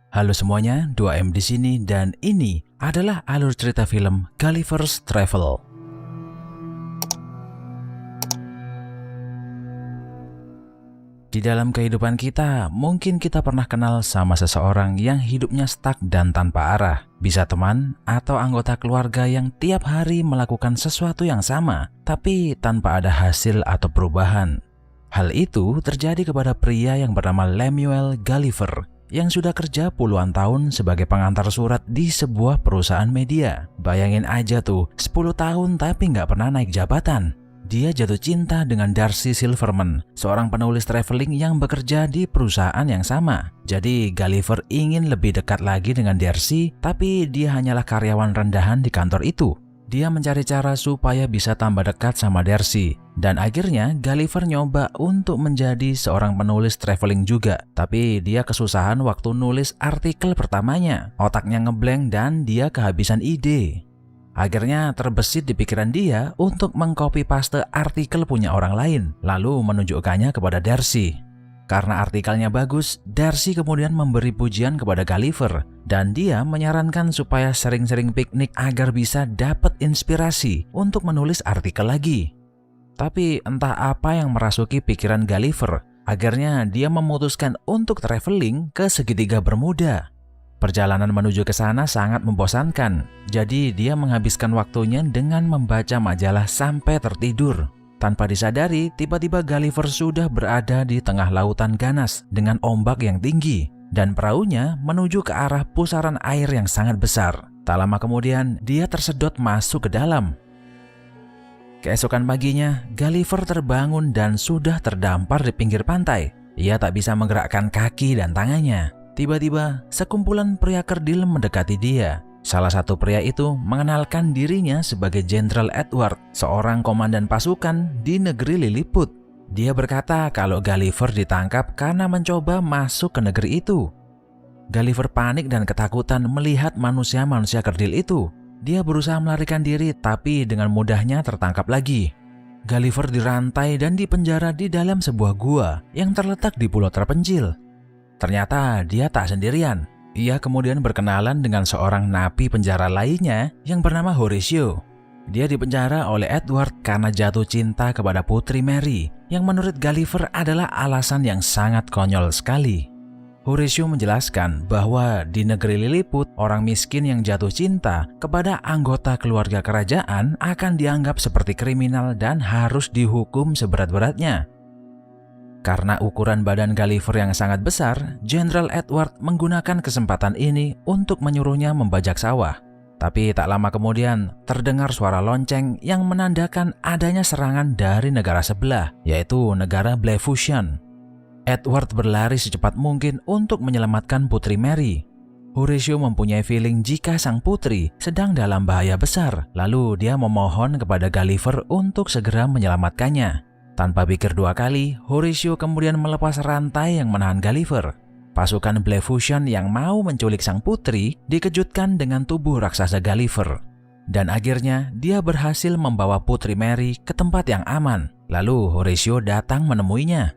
Halo semuanya, 2M di sini dan ini adalah alur cerita film Gulliver's Travel. Di dalam kehidupan kita, mungkin kita pernah kenal sama seseorang yang hidupnya stuck dan tanpa arah. Bisa teman atau anggota keluarga yang tiap hari melakukan sesuatu yang sama, tapi tanpa ada hasil atau perubahan. Hal itu terjadi kepada pria yang bernama Lemuel Gulliver, yang sudah kerja puluhan tahun sebagai pengantar surat di sebuah perusahaan media. Bayangin aja tuh, 10 tahun tapi nggak pernah naik jabatan. Dia jatuh cinta dengan Darcy Silverman, seorang penulis traveling yang bekerja di perusahaan yang sama. Jadi Gulliver ingin lebih dekat lagi dengan Darcy, tapi dia hanyalah karyawan rendahan di kantor itu. Dia mencari cara supaya bisa tambah dekat sama Darcy. Dan akhirnya Gulliver nyoba untuk menjadi seorang penulis traveling juga. Tapi dia kesusahan waktu nulis artikel pertamanya. Otaknya ngeblank dan dia kehabisan ide. Akhirnya terbesit di pikiran dia untuk mengcopy paste artikel punya orang lain, lalu menunjukkannya kepada Darcy. Karena artikelnya bagus, Darcy kemudian memberi pujian kepada Gulliver dan dia menyarankan supaya sering-sering piknik agar bisa dapat inspirasi untuk menulis artikel lagi. Tapi entah apa yang merasuki pikiran Gulliver, akhirnya dia memutuskan untuk traveling ke segitiga Bermuda. Perjalanan menuju ke sana sangat membosankan, jadi dia menghabiskan waktunya dengan membaca majalah sampai tertidur. Tanpa disadari, tiba-tiba Gulliver sudah berada di tengah lautan ganas dengan ombak yang tinggi, dan perahunya menuju ke arah pusaran air yang sangat besar. Tak lama kemudian, dia tersedot masuk ke dalam. Keesokan paginya, Gulliver terbangun dan sudah terdampar di pinggir pantai. Ia tak bisa menggerakkan kaki dan tangannya. Tiba-tiba, sekumpulan pria kerdil mendekati dia. Salah satu pria itu mengenalkan dirinya sebagai Jenderal Edward, seorang komandan pasukan di negeri Lilliput. Dia berkata kalau Gulliver ditangkap karena mencoba masuk ke negeri itu. Gulliver panik dan ketakutan melihat manusia-manusia kerdil itu. Dia berusaha melarikan diri, tapi dengan mudahnya tertangkap lagi. Gulliver dirantai dan dipenjara di dalam sebuah gua yang terletak di pulau terpencil. Ternyata dia tak sendirian. Ia kemudian berkenalan dengan seorang napi penjara lainnya yang bernama Horatio. Dia dipenjara oleh Edward karena jatuh cinta kepada Putri Mary, yang menurut Gulliver adalah alasan yang sangat konyol sekali. Horatio menjelaskan bahwa di negeri Lilliput, orang miskin yang jatuh cinta kepada anggota keluarga kerajaan akan dianggap seperti kriminal dan harus dihukum seberat-beratnya. Karena ukuran badan Gulliver yang sangat besar, Jenderal Edward menggunakan kesempatan ini untuk menyuruhnya membajak sawah. Tapi tak lama kemudian, terdengar suara lonceng yang menandakan adanya serangan dari negara sebelah, yaitu negara Blefushian. Edward berlari secepat mungkin untuk menyelamatkan Putri Mary. Horatio mempunyai feeling jika sang putri sedang dalam bahaya besar, lalu dia memohon kepada Gulliver untuk segera menyelamatkannya. Tanpa pikir dua kali, Horatio kemudian melepas rantai yang menahan Gulliver. Pasukan Blefushian yang mau menculik sang putri dikejutkan dengan tubuh raksasa Gulliver. Dan akhirnya dia berhasil membawa Putri Mary ke tempat yang aman. Lalu Horatio datang menemuinya.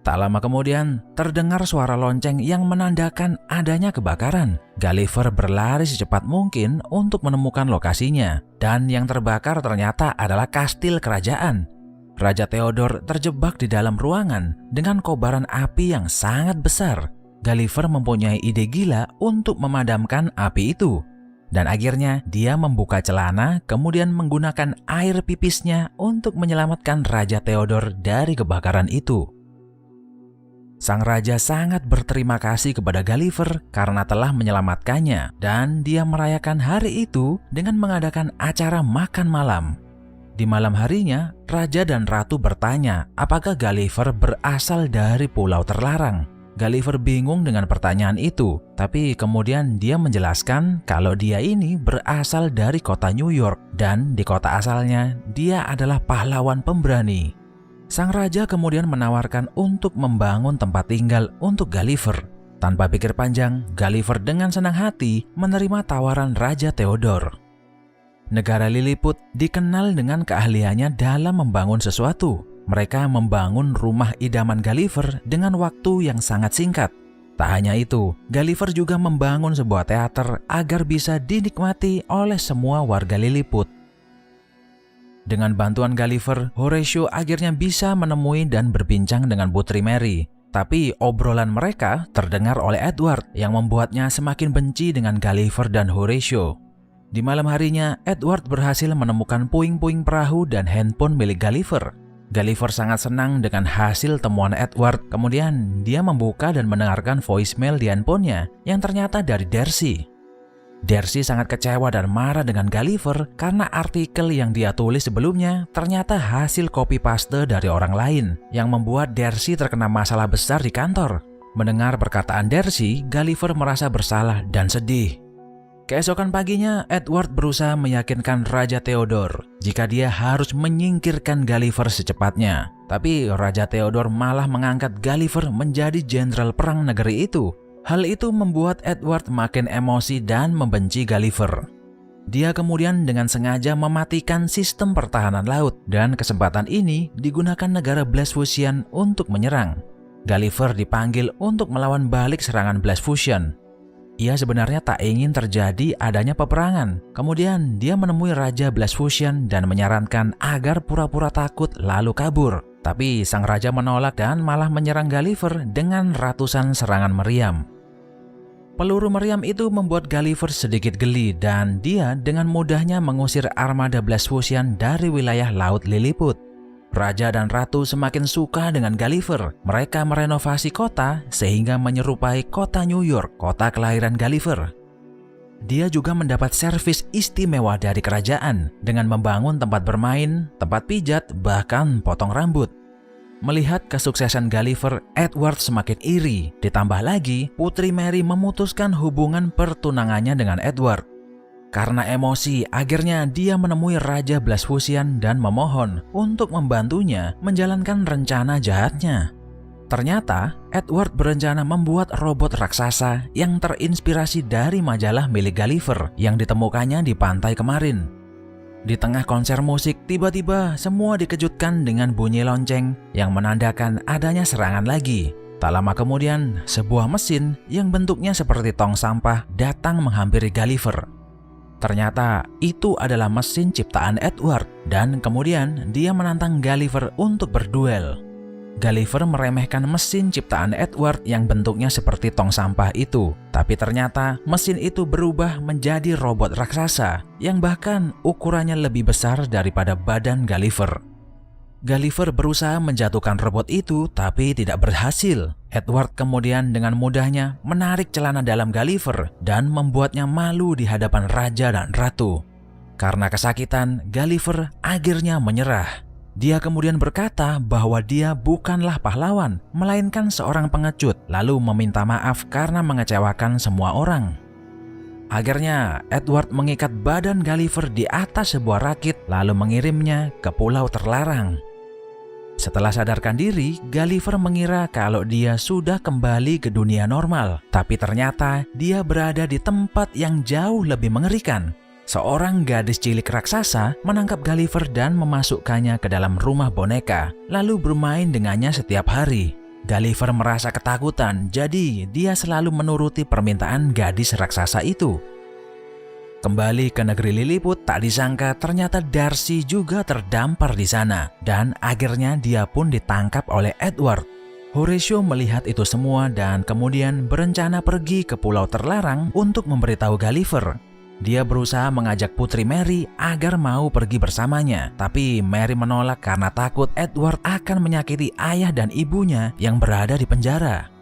Tak lama kemudian, terdengar suara lonceng yang menandakan adanya kebakaran. Gulliver berlari secepat mungkin untuk menemukan lokasinya. Dan yang terbakar ternyata adalah kastil kerajaan. Raja Theodore terjebak di dalam ruangan dengan kobaran api yang sangat besar. Gulliver mempunyai ide gila untuk memadamkan api itu. Dan akhirnya dia membuka celana kemudian menggunakan air pipisnya untuk menyelamatkan Raja Theodore dari kebakaran itu. Sang raja sangat berterima kasih kepada Gulliver karena telah menyelamatkannya dan dia merayakan hari itu dengan mengadakan acara makan malam. Di malam harinya, Raja dan Ratu bertanya apakah Gulliver berasal dari pulau terlarang. Gulliver bingung dengan pertanyaan itu, tapi kemudian dia menjelaskan kalau dia ini berasal dari kota New York dan di kota asalnya dia adalah pahlawan pemberani. Sang raja kemudian menawarkan untuk membangun tempat tinggal untuk Gulliver. Tanpa pikir panjang, Gulliver dengan senang hati menerima tawaran Raja Theodore. Negara Lilliput dikenal dengan keahliannya dalam membangun sesuatu. Mereka membangun rumah idaman Gulliver dengan waktu yang sangat singkat. Tak hanya itu, Gulliver juga membangun sebuah teater agar bisa dinikmati oleh semua warga Lilliput. Dengan bantuan Gulliver, Horatio akhirnya bisa menemui dan berbincang dengan Putri Mary. Tapi obrolan mereka terdengar oleh Edward yang membuatnya semakin benci dengan Gulliver dan Horatio. Di malam harinya, Edward berhasil menemukan puing-puing perahu dan handphone milik Gulliver. Gulliver sangat senang dengan hasil temuan Edward. Kemudian dia membuka dan mendengarkan voicemail di handphonenya yang ternyata dari Darcy. Darcy sangat kecewa dan marah dengan Gulliver karena artikel yang dia tulis sebelumnya ternyata hasil copy paste dari orang lain yang membuat Darcy terkena masalah besar di kantor. Mendengar perkataan Darcy, Gulliver merasa bersalah dan sedih. Keesokan paginya, Edward berusaha meyakinkan Raja Theodore jika dia harus menyingkirkan Gulliver secepatnya. Tapi Raja Theodore malah mengangkat Gulliver menjadi jenderal perang negeri itu. Hal itu membuat Edward makin emosi dan membenci Gulliver. Dia kemudian dengan sengaja mematikan sistem pertahanan laut dan kesempatan ini digunakan negara Blefuscian untuk menyerang. Gulliver dipanggil untuk melawan balik serangan Blefuscian. Ia sebenarnya tak ingin terjadi adanya peperangan. Kemudian dia menemui Raja Blefuscian dan menyarankan agar pura-pura takut lalu kabur. Tapi sang raja menolak dan malah menyerang Gulliver dengan ratusan serangan meriam. Peluru meriam itu membuat Gulliver sedikit geli dan dia dengan mudahnya mengusir armada Blefuscian dari wilayah Laut Lilliput. Raja dan ratu semakin suka dengan Gulliver. Mereka merenovasi kota sehingga menyerupai kota New York, kota kelahiran Gulliver. Dia juga mendapat servis istimewa dari kerajaan dengan membangun tempat bermain, tempat pijat, bahkan potong rambut. Melihat kesuksesan Gulliver, Edward semakin iri. Ditambah lagi, Putri Mary memutuskan hubungan pertunangannya dengan Edward. Karena emosi, akhirnya dia menemui Raja Blefuscian dan memohon untuk membantunya menjalankan rencana jahatnya. Ternyata, Edward berencana membuat robot raksasa yang terinspirasi dari majalah milik Gulliver yang ditemukannya di pantai kemarin. Di tengah konser musik, tiba-tiba semua dikejutkan dengan bunyi lonceng yang menandakan adanya serangan lagi. Tak lama kemudian, sebuah mesin yang bentuknya seperti tong sampah datang menghampiri Gulliver. Ternyata itu adalah mesin ciptaan Edward dan kemudian dia menantang Gulliver untuk berduel. Gulliver meremehkan mesin ciptaan Edward yang bentuknya seperti tong sampah itu. Tapi ternyata mesin itu berubah menjadi robot raksasa yang bahkan ukurannya lebih besar daripada badan Gulliver. Gulliver berusaha menjatuhkan robot itu tapi tidak berhasil. Edward kemudian dengan mudahnya menarik celana dalam Gulliver dan membuatnya malu di hadapan raja dan ratu. Karena kesakitan, Gulliver akhirnya menyerah. Dia kemudian berkata bahwa dia bukanlah pahlawan, melainkan seorang pengecut, lalu meminta maaf karena mengecewakan semua orang. Akhirnya, Edward mengikat badan Gulliver di atas sebuah rakit lalu mengirimnya ke pulau terlarang. Setelah sadarkan diri, Gulliver mengira kalau dia sudah kembali ke dunia normal. Tapi ternyata dia berada di tempat yang jauh lebih mengerikan. Seorang gadis cilik raksasa menangkap Gulliver dan memasukkannya ke dalam rumah boneka, lalu bermain dengannya setiap hari. Gulliver merasa ketakutan, jadi dia selalu menuruti permintaan gadis raksasa itu. Kembali ke negeri Lilliput, tak disangka ternyata Darcy juga terdampar di sana dan akhirnya dia pun ditangkap oleh Edward. Horatio melihat itu semua dan kemudian berencana pergi ke pulau terlarang untuk memberitahu Gulliver. Dia berusaha mengajak Putri Mary agar mau pergi bersamanya, tapi Mary menolak karena takut Edward akan menyakiti ayah dan ibunya yang berada di penjara.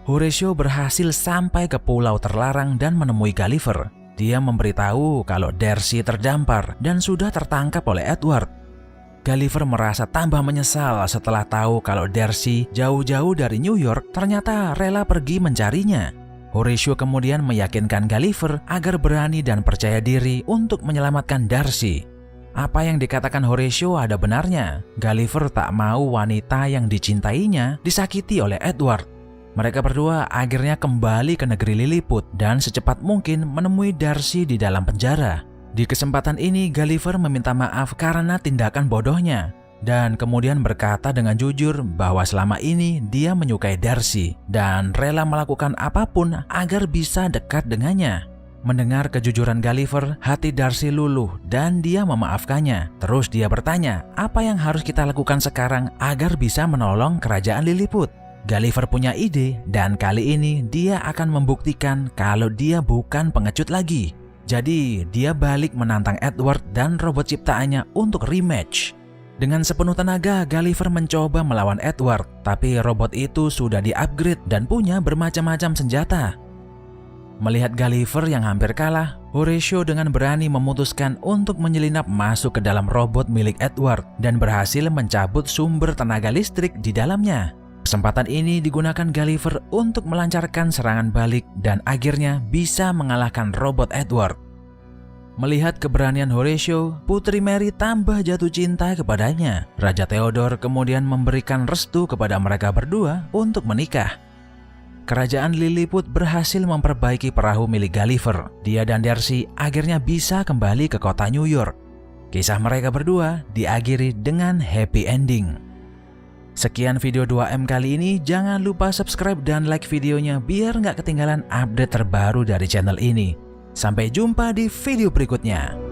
Horatio berhasil sampai ke pulau terlarang dan menemui Gulliver. Dia memberitahu kalau Darcy terdampar dan sudah tertangkap oleh Edward. Gulliver merasa tambah menyesal setelah tahu kalau Darcy jauh-jauh dari New York ternyata rela pergi mencarinya. Horatio kemudian meyakinkan Gulliver agar berani dan percaya diri untuk menyelamatkan Darcy. Apa yang dikatakan Horatio ada benarnya. Gulliver tak mau wanita yang dicintainya disakiti oleh Edward. Mereka berdua akhirnya kembali ke negeri Lilliput dan secepat mungkin menemui Darcy di dalam penjara. Di kesempatan ini Gulliver meminta maaf karena tindakan bodohnya. dan kemudian berkata dengan jujur bahwa selama ini dia menyukai Darcy dan rela melakukan apapun agar bisa dekat dengannya. Mendengar kejujuran Gulliver, hati Darcy luluh dan dia memaafkannya. Terus dia bertanya, apa yang harus kita lakukan sekarang agar bisa menolong kerajaan Lilliput? Gulliver punya ide dan kali ini dia akan membuktikan kalau dia bukan pengecut lagi. Jadi dia balik menantang Edward dan robot ciptaannya untuk rematch. Dengan sepenuh tenaga, Gulliver mencoba melawan Edward, tapi robot itu sudah di-upgrade dan punya bermacam-macam senjata. Melihat Gulliver yang hampir kalah, Horatio dengan berani memutuskan untuk menyelinap masuk ke dalam robot milik Edward dan berhasil mencabut sumber tenaga listrik di dalamnya. Kesempatan ini digunakan Gulliver untuk melancarkan serangan balik dan akhirnya bisa mengalahkan robot Edward. Melihat keberanian Horatio, Putri Mary tambah jatuh cinta kepadanya. Raja Theodore kemudian memberikan restu kepada mereka berdua untuk menikah. Kerajaan Lilliput berhasil memperbaiki perahu milik Gulliver. Dia dan Darcy akhirnya bisa kembali ke kota New York. Kisah mereka berdua diakhiri dengan happy ending. Sekian video 2M kali ini, jangan lupa subscribe dan like videonya biar nggak ketinggalan update terbaru dari channel ini. Sampai jumpa di video berikutnya.